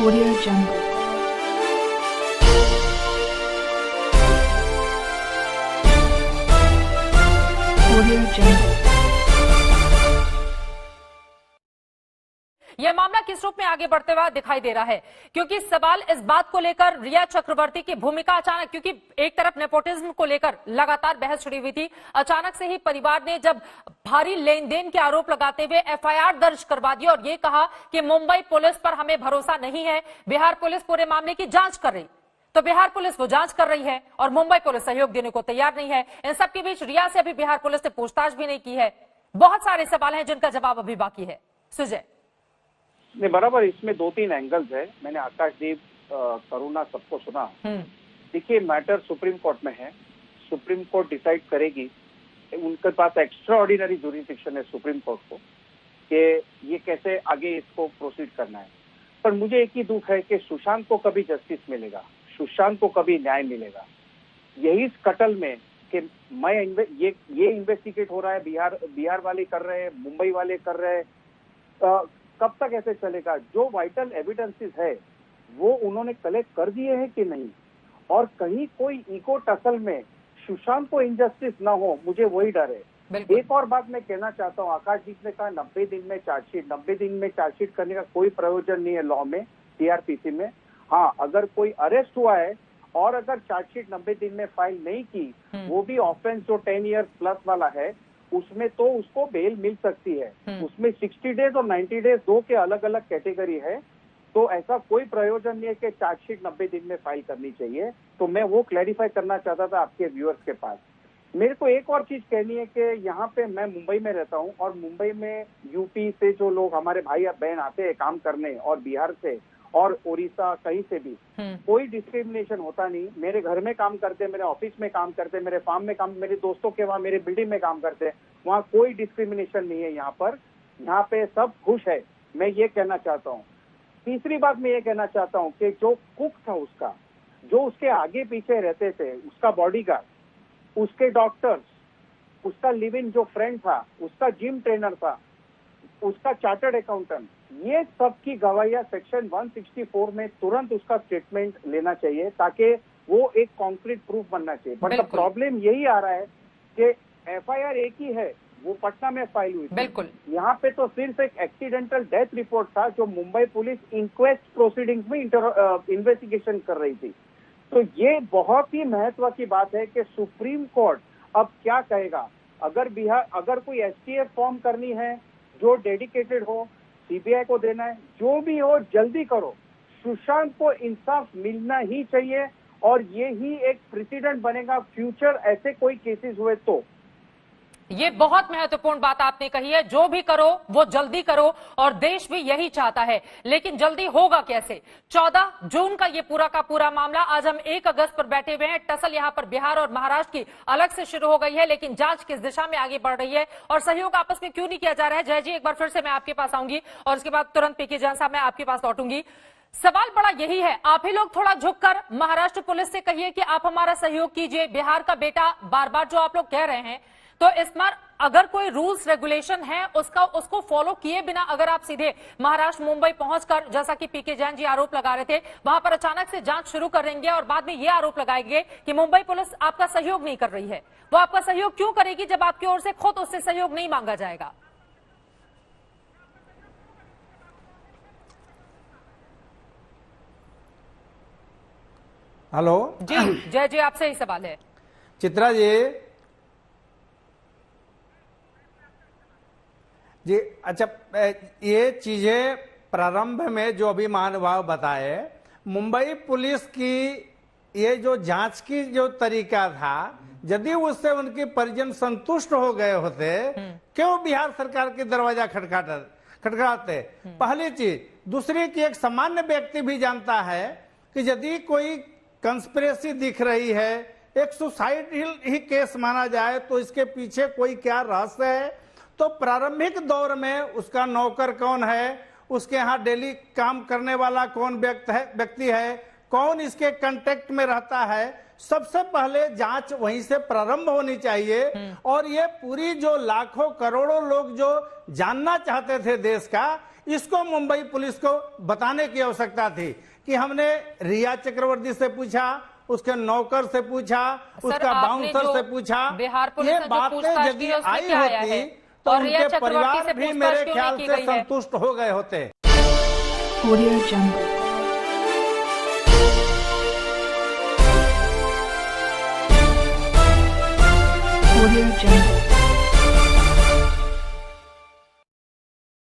Audio Jungle. Audio Jungle. यह मामला किस रूप में आगे बढ़ते हुए दिखाई दे रहा है, क्योंकि सवाल इस बात को लेकर रिया चक्रवर्ती की भूमिका अचानक, क्योंकि एक तरफ नेपोटिज्म को लेकर लगातार बहस छिड़ी हुई थी, अचानक से ही परिवार ने जब भारी लेन देन के आरोप लगाते हुए एफआईआर दर्ज करवा दी और ये कहा कि मुंबई पुलिस पर हमें भरोसा नहीं है, बिहार पुलिस पूरे मामले की जांच कर रही। तो बिहार पुलिस वो जांच कर रही है और मुंबई पुलिस सहयोग देने को तैयार नहीं है। इन सबके बीच रिया से अभी बिहार पुलिस ने पूछताछ भी नहीं की है। बहुत सारे सवाल हैं जिनका जवाब अभी बाकी है। सुजय नहीं, बराबर, इसमें दो तीन एंगल्स है। मैंने आकाशदीप, करुणा सबको सुना। देखिए, मैटर सुप्रीम कोर्ट में है, सुप्रीम कोर्ट डिसाइड करेगी। उनके पास एक्स्ट्रा ऑर्डिनरी जुरिडिक्शन है सुप्रीम कोर्ट को कि ये कैसे आगे इसको प्रोसीड करना है। पर मुझे एक ही दुख है कि सुशांत को कभी जस्टिस मिलेगा, सुशांत को कभी न्याय मिलेगा। यही इस कटल में कि मैं ये इन्वेस्टिगेट हो रहा है, बिहार वाले कर रहे हैं, मुंबई वाले कर रहे हैं, कब तक ऐसे चलेगा? जो वाइटल एविडेंसेस है वो उन्होंने कलेक्ट कर दिए हैं कि नहीं, और कहीं कोई इको टसल में सुशांत को इंजस्टिस ना हो, मुझे वही डर है। एक और बात मैं कहना चाहता हूँ, आकाशदीप ने कहा 90 दिन में चार्जशीट, 90 दिन में चार्जशीट करने का कोई प्रयोजन नहीं है लॉ में, सीआरपीसी में। हाँ, अगर कोई अरेस्ट हुआ है और अगर चार्जशीट 90 दिन में फाइल नहीं की, वो भी ऑफेंस जो 10 ईयर प्लस वाला है, उसमें तो उसको बेल मिल सकती है। उसमें 60 डेज और 90 डेज दो के अलग अलग कैटेगरी है। तो ऐसा कोई प्रयोजन नहीं है कि चार्जशीट 90 दिन में फाइल करनी चाहिए। तो मैं वो क्लैरिफाई करना चाहता था आपके व्यूअर्स के पास। मेरे को एक और चीज कहनी है कि यहाँ पे मैं मुंबई में रहता हूँ और मुंबई में यूपी से जो लोग हमारे भाई बहन आते हैं काम करने, और बिहार से और उड़ीसा, कहीं से भी कोई डिस्क्रिमिनेशन होता नहीं। मेरे घर में काम करते, मेरे ऑफिस में काम करते, मेरे फार्म में काम, मेरे दोस्तों के वहाँ मेरे बिल्डिंग में काम करते हैं, वहाँ कोई डिस्क्रिमिनेशन नहीं है। यहाँ पर, यहाँ पे सब खुश है। मैं ये कहना चाहता हूँ। तीसरी बात मैं ये कहना चाहता हूँ कि जो कुक था उसका, जो उसके आगे पीछे रहते थे, उसका बॉडीगार्ड, उसके डॉक्टर्स, उसका लिव इन जो फ्रेंड था, उसका जिम ट्रेनर था, उसका चार्टर्ड अकाउंटेंट, ये सब की गवाहियां सेक्शन 164 में तुरंत उसका स्टेटमेंट लेना चाहिए, ताकि वो एक कॉन्क्रीट प्रूफ बनना चाहिए। बट प्रॉब्लम यही आ रहा है कि एफआईआर एक ही है, वो पटना में फाइल हुई थी। बिल्कुल, यहाँ पे तो सिर्फ एक एक्सीडेंटल डेथ रिपोर्ट था जो मुंबई पुलिस इंक्वेस्ट प्रोसीडिंग्स में इन्वेस्टिगेशन कर रही थी। तो ये बहुत ही महत्व की बात है कि सुप्रीम कोर्ट अब क्या कहेगा। अगर कोई एसटीएफ फॉर्म करनी है जो डेडिकेटेड हो, सीबीआई को देना है, जो भी हो जल्दी करो। सुशांत को इंसाफ मिलना ही चाहिए और ये ही एक प्रेसिडेंट बनेगा फ्यूचर ऐसे कोई केसेस हुए तो। ये बहुत महत्वपूर्ण बात आपने कही है। जो भी करो वो जल्दी करो और देश भी यही चाहता है, लेकिन जल्दी होगा कैसे? 14 जून का ये पूरा का पूरा मामला, आज हम 1 अगस्त पर बैठे हुए हैं। टसल यहां पर बिहार और महाराष्ट्र की अलग से शुरू हो गई है, लेकिन जांच किस दिशा में आगे बढ़ रही है और सहयोग आपस में क्यों नहीं किया जा रहा है? जय जी, एक बार फिर से मैं आपके पास आऊंगी और उसके बाद तुरंत पीके जैन साहब मैं आपके पास लौटूंगी। सवाल बड़ा यही है, आप ही लोग थोड़ा झुककर महाराष्ट्र पुलिस से कहिए कि आप हमारा सहयोग कीजिए। बिहार का बेटा बार बार जो आप लोग कह रहे हैं, तो इस बार अगर कोई रूल्स रेगुलेशन है उसको फॉलो किए बिना अगर आप सीधे महाराष्ट्र मुंबई पहुंचकर, जैसा कि पीके जैन जी आरोप लगा रहे थे, वहां पर अचानक से जांच शुरू कर देंगे और बाद में ये आरोप लगाएंगे कि मुंबई पुलिस आपका सहयोग नहीं कर रही है, वो आपका सहयोग क्यों करेगी जब आपकी ओर से खुद उससे सहयोग नहीं मांगा जाएगा? हेलो जी जय जी, आपसे ही सवाल है। चित्रा जी, अच्छा, ये चीजें प्रारंभ में जो अभी महानुभाव बताए, मुंबई पुलिस की ये जो जांच की जो तरीका था, यदि उससे उनके परिजन संतुष्ट हो गए होते, क्यों बिहार सरकार के दरवाजा खटखटाते? पहली चीज। दूसरी की एक सामान्य व्यक्ति भी जानता है कि यदि कोई कंस्पिरेसी दिख रही है, एक सुसाइड ही केस माना जाए, तो इसके पीछे कोई क्या रहस्य है? तो प्रारंभिक दौर में उसका नौकर कौन है, उसके यहाँ डेली काम करने वाला कौन व्यक्ति है, कौन इसके कांटेक्ट में रहता है, सबसे पहले जांच वहीं से प्रारंभ होनी चाहिए। और ये पूरी जो लाखों करोड़ों लोग जो जानना चाहते थे देश का, इसको मुंबई पुलिस को बताने की आवश्यकता थी कि हमने रिया चक्रवर्ती से पूछा, उसके नौकर से पूछा, उसका बाउंसर से पूछा, ये बातें यदि आई होती तो उनके परिवार भी मेरे ख्याल से संतुष्ट हो गए होते। Audio Jungle. Audio Jungle.